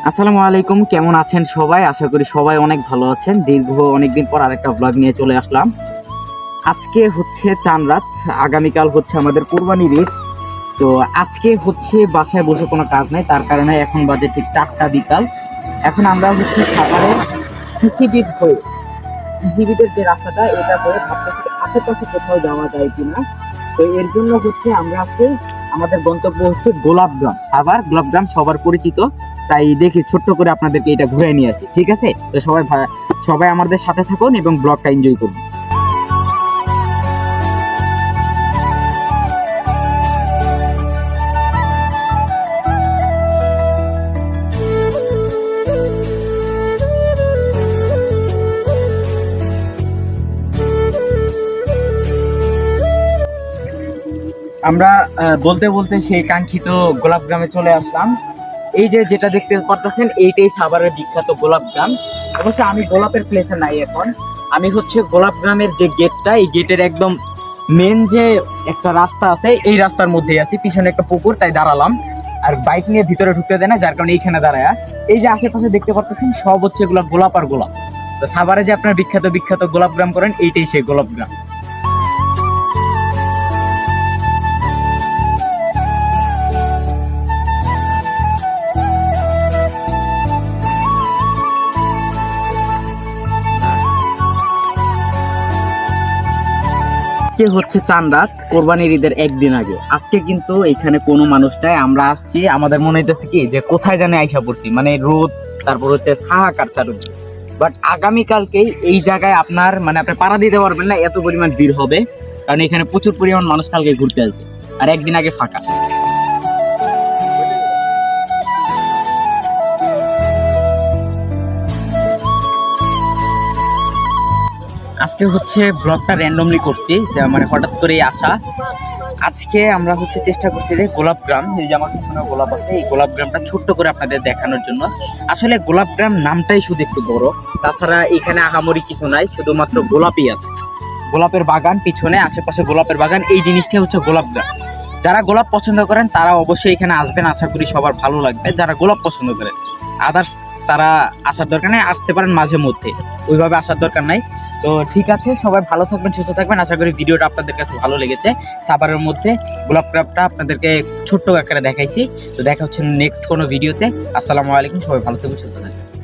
আসসালামু আলাইকুম, কেমন আছেন সবাই? আশা করি সবাই অনেক ভালো আছেন। দীর্ঘ অনেকদিন পর আরেকটা ব্লগ নিয়ে চলে আসলাম। আজকে হচ্ছে চাঁদ রাত, আগামীকাল হচ্ছে আমাদের কোরবানির ঈদ। তো আজকে হচ্ছে বাসায় বসে কোনো কাজ নাই, তার কারণে এখন বাজে ঠিক 4টা বিকাল। এখন আমরা হচ্ছে সাভারে কৃষিবিদ হয়ে কৃষিবিদের যে রাস্তাটা এটা করে ভাবতেছি আশেপাশে কোথাও যাওয়া যায় কিনা। তো এর জন্য হচ্ছে আমরা আজকে আমাদের গন্তব্য হচ্ছে গোলাপগ্রাম। সাভার গোলাপগ্রাম সবার পরিচিত, তাই দেখি ছোট্ট করে আপনাদেরকে এটা ঘুরে নিয়ে আসি। ঠিক আছে, তো সবাই আমাদের সাথে থাকুন এবং ব্লগটা এনজয় করুন। আমরা বলতে বলতে সেই কাঙ্ক্ষিত গোলাপগ্রামে চলে আসলাম। এই যে যেটা দেখতে পারতেছেন এইটাই সাভারের বিখ্যাত গোলাপগ্রাম। অবশ্য আমি গোলাপের প্লেসে নাই এখন, আমি হচ্ছে গোলাপগ্রামের যে গেটটা, এই গেটের একদম মেন যে একটা রাস্তা আছে এই রাস্তার মধ্যেই আছি। পিছনে একটা পুকুর, তাই দাঁড়ালাম। আর বাইক নিয়ে ভিতরে ঢুকতে দেয় না, যার কারণে এইখানে দাঁড়ায়। এই যে আশেপাশে দেখতে পারতেছেন সব হচ্ছে এগুলো গোলাপ আর গোলাপ। তো সাভারে যে আপনার বিখ্যাত বিখ্যাত গোলাপগ্রাম করেন, এইটাই সেই গোলাপগ্রাম। আজকে হচ্ছে চাঁদ রাত, কোরবানির ঈদের একদিন আগে। আজকে কিন্তু এখানে কোনো মানুষ নাই, আমরা আসছি আমাদের মনে হইতেছে কি যে কোথায় জানে আইসা পড়ছি, মানে রোদ, তারপর হচ্ছে হাহাকার চারুদিকে। বাট আগামীকালকেই এই জায়গায় আপনার মানে আপনি পাড়া দিতে পারবেন না, এত পরিমাণ ভিড় হবে। কারণ এখানে প্রচুর পরিমাণ মানুষ কালকে ঘুরতে আসবে, আর একদিন আগে ফাঁকা। আজকে হচ্ছে ব্লগটা র্যান্ডমলি করছি, যা মানে হঠাৎ করেই আসা। আজকে আমরা হচ্ছে চেষ্টা করছি যে গোলাপগ্রাম, এই যে আমার পিছনে গোলাপ আছে, এই গোলাপগ্রামটা ছোট্ট করে আপনাদের দেখানোর জন্য। আসলে গোলাপগ্রাম নামটাই শুধু একটু বড়, তাছাড়া এখানে আহামরি কিছু নাই, শুধুমাত্র গোলাপই আছে। গোলাপের বাগান পিছনে, আশেপাশে গোলাপের বাগান, এই জিনিসটাই হচ্ছে গোলাপগ্রাম। যারা গোলাপ পছন্দ করেন তারা অবশ্যই এখানে আসবেন, আশা করি সবার ভালো লাগবে। যারা গোলাপ পছন্দ করেন আদার্স তারা আসার দরকার নেই, আসতে পারেন মাঝে মধ্যে, ওইভাবে আসার দরকার নাই। তো ঠিক আছে, সবাই ভালো থাকবেন, সুস্থ থাকবেন। আশা করি ভিডিওটা আপনাদের কাছে ভালো লেগেছে। সাভারের মধ্যে গোলাপ ক্রাবটা আপনাদেরকে ছোট্ট আকারে দেখাইছি। তো দেখা হচ্ছে নেক্সট কোনো ভিডিওতে। আসসালামু আলাইকুম, সবাই ভালো থাকবেন, সুস্থ থাকবেন।